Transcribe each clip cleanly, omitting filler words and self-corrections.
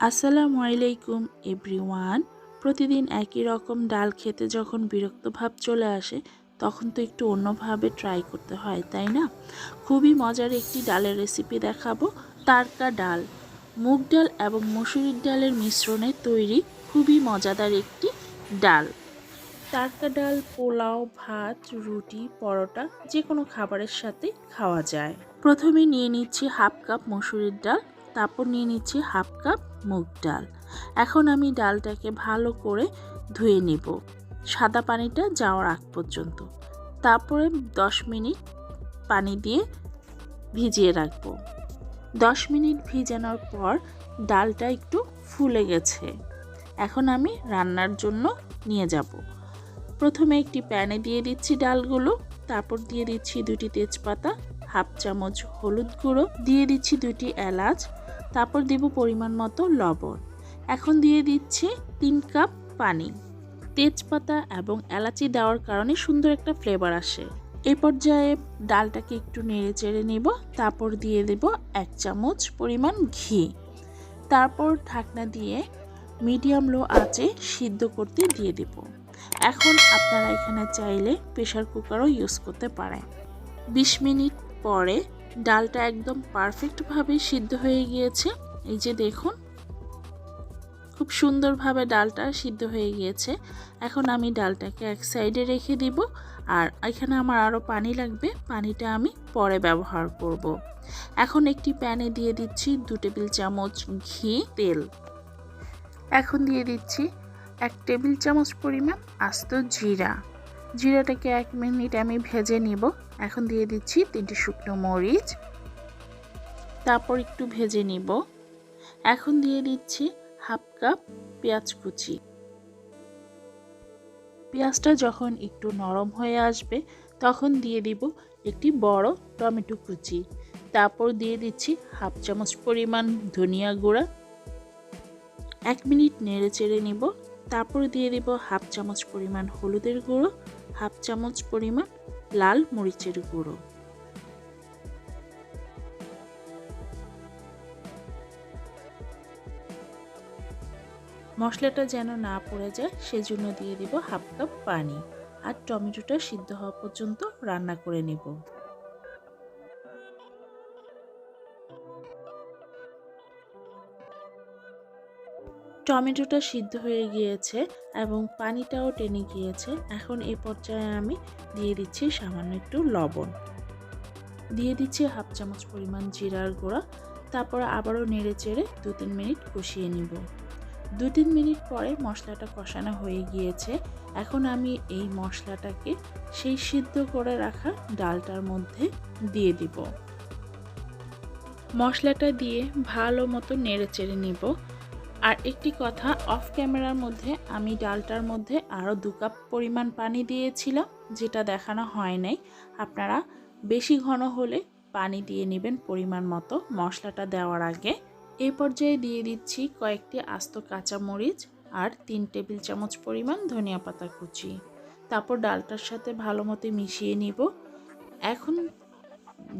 আসসালামু আলাইকুম এভরিওয়ান। প্রতিদিন একই রকম ডাল খেতে যখন বিরক্ত ভাব চলে আসে তখন তো একটু অন্যভাবে ট্রাই করতে হয়, তাই না? খুবই মজার একটি ডালের রেসিপি দেখাবো। তারকা ডাল, মুগ ডাল এবং মসুরির ডালের মিশ্রণে তৈরি খুবই মজাদার একটি ডাল। তারকা ডাল পোলাও, ভাত, রুটি, পরোটা যে কোনো খাবারের সাথে খাওয়া যায়। প্রথমে নিয়ে নিচ্ছি হাফ কাপ মসুরির ডাল, তারপর নিয়ে নিচ্ছি হাফ কাপ মুগ ডাল। এখন আমি ডালটাকে ভালো করে ধুয়ে নেব সাদা পানিটা যাওয়ার আগ পর্যন্ত। তারপরে 10 মিনিট পানি দিয়ে ভিজিয়ে রাখবো। 10 মিনিট ভিজানোর পর ডালটা একটু ফুলে গেছে। এখন আমি রান্নার জন্য নিয়ে যাব। প্রথমে একটি প্যানে দিয়ে দিচ্ছি ডালগুলো, তারপর দিয়ে দিচ্ছি 2টি তেজপাতা, হাফ চামচ হলুদ গুঁড়ো, দিয়ে দিচ্ছি 2টি এলাচ, তারপর দেব পরিমাণ মতো লবণ। এখন দিয়ে দিচ্ছি 3 কাপ পানি। তেজপাতা এবং এলাচি দেওয়ার কারণে সুন্দর একটা ফ্লেভার আসে। এই পর্যায়ে ডালটাকে একটু নেড়ে চেড়ে নেব, তারপর দিয়ে দেব 1 চামচ পরিমাণ ঘি। তারপর ঢাকনা দিয়ে মিডিয়াম লো আঁচে সিদ্ধ করতে দিয়ে দেব। এখন আপনারা এখানে চাইলে প্রেসার কুকারও ইউজ করতে পারেন। 20 মিনিট পরে ডালটা একদম পারফেক্টভাবে সিদ্ধ হয়ে গিয়েছে। এই যে দেখুন, খুব সুন্দরভাবে ডালটা সিদ্ধ হয়ে গিয়েছে। এখন আমি ডালটাকে এক সাইডে রেখে দিব, আর এখানে আমার আরও পানি লাগবে, পানিটা আমি পরে ব্যবহার করব। এখন একটি প্যানে দিয়ে দিচ্ছি 2 টেবিল চামচ ঘি তেল। এখন দিয়ে দিচ্ছি 1 টেবিল চামচ পরিমাণ আস্ত জিরা। জিরাটাকে 1 মিনিট আমি ভেজে নিব। এখন দিয়ে দিচ্ছি 3টি শুকনো মরিচ, তারপর একটু ভেজে নিব। এখন দিয়ে দিচ্ছি হাফ কাপ পেঁয়াজ কুচি। পেঁয়াজটা যখন একটু নরম হয়ে আসবে তখন দিয়ে দিব একটি বড় টমেটো কুচি। তারপর দিয়ে দিচ্ছি হাফ চামচ পরিমাণ ধনিয়া গুঁড়া। 1 মিনিট নেড়ে চেড়ে নিব। তারপর দিয়ে দিব হাফ চামচ পরিমাণ হলুদের গুঁড়ো, হাফ চামচ পরিমাণ লাল মরিচের গুঁড়ো। মশলাটা যেন না পড়ে যায় সেজন্য দিয়ে দিব হাফ কাপ পানি, আর টমেটোটা সিদ্ধ হওয়া পর্যন্ত রান্না করে নেব। টমেটোটা সিদ্ধ হয়ে গিয়েছে এবং পানিটাও টেনে গিয়েছে। এখন এই পর্যায়ে আমি দিয়ে দিচ্ছি সামান্য একটু লবণ, দিয়ে দিচ্ছি হাফ চামচ পরিমাণ জিরার গুঁড়া। তারপর আবারও নেড়ে চেড়ে 2-3 মিনিট কষিয়ে নিব। 2-3 মিনিট পরে মশলাটা কষানো হয়ে গিয়েছে। এখন আমি এই মশলাটাকে সেই সিদ্ধ করে রাখা ডালটার মধ্যে দিয়ে দিব। মশলাটা দিয়ে ভালো মতো নেড়ে চেড়ে নিব। আর একটি কথা, অফ ক্যামেরার মধ্যে আমি ডালটার মধ্যে আরও 2 কাপ পরিমাণ পানি দিয়েছিলাম, যেটা দেখানো হয় নাই। আপনারা বেশি ঘন হলে পানি দিয়ে নেবেন পরিমাণ মতো মশলাটা দেওয়ার আগে। এই পর্যায়ে দিয়ে দিচ্ছি কয়েকটি আস্ত কাঁচামরিচ আর 3 টেবিল চামচ পরিমাণ ধনিয়া পাতা কুচি। তারপর ডালটার সাথে ভালো মতো মিশিয়ে নিব। এখন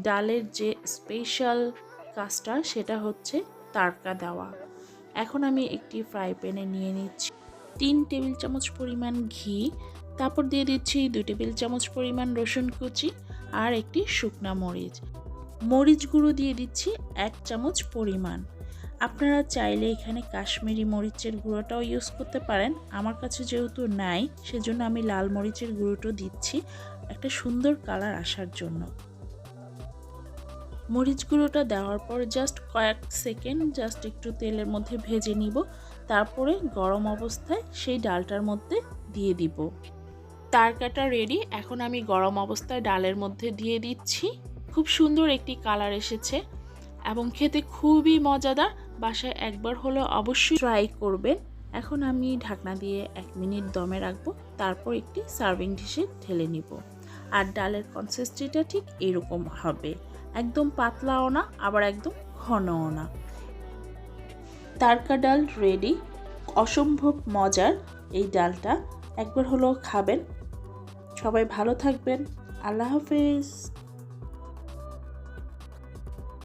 ডালের যে স্পেশাল কাজটা সেটা হচ্ছে তারকা দেওয়া। এখন আমি একটি ফ্রাই প্যানে নিয়ে নিচ্ছি 3 টেবিল চামচ পরিমাণ ঘি। তারপর দিয়ে দিচ্ছি 2 টেবিল চামচ পরিমাণ রসুন কুচি আর একটি শুকনা মরিচ। মরিচ গুঁড়ো দিয়ে দিচ্ছি 1 চামচ পরিমাণ। আপনারা চাইলে এখানে কাশ্মীরি মরিচের গুঁড়োটাও ইউজ করতে পারেন। আমার কাছে যেহেতু নাই সেজন্য আমি লাল মরিচের গুঁড়োটাও দিচ্ছি একটা সুন্দর কালার আসার জন্য। মরিচ গুঁড়োটা দেওয়ার পর জাস্ট কয়েক সেকেন্ড একটু তেলের মধ্যে ভেজে নিব। তারপরে গরম অবস্থায় সেই ডালটার মধ্যে দিয়ে দিব। তারকাটা রেডি। এখন আমি গরম অবস্থায় ডালের মধ্যে দিয়ে দিচ্ছি। খুব সুন্দর একটি কালার এসেছে এবং খেতে খুবই মজাদার। বাসায় একবার হলেও অবশ্যই ট্রাই করবেন। এখন আমি ঢাকনা দিয়ে 1 মিনিট দমে রাখবো, তারপর একটি সার্ভিং ডিশে ঢেলে নিব। আর ডালের কনসিস্টেন্সিটা ঠিক এরকম হবে, একদম পাতলাও না আবার একদম ঘনও না। তারকা ডাল রেডি। অসম্ভব মজার এই ডালটা, একবার হলেও খাবেন। সবাই ভালো থাকবেন। আল্লাহ হাফেজ।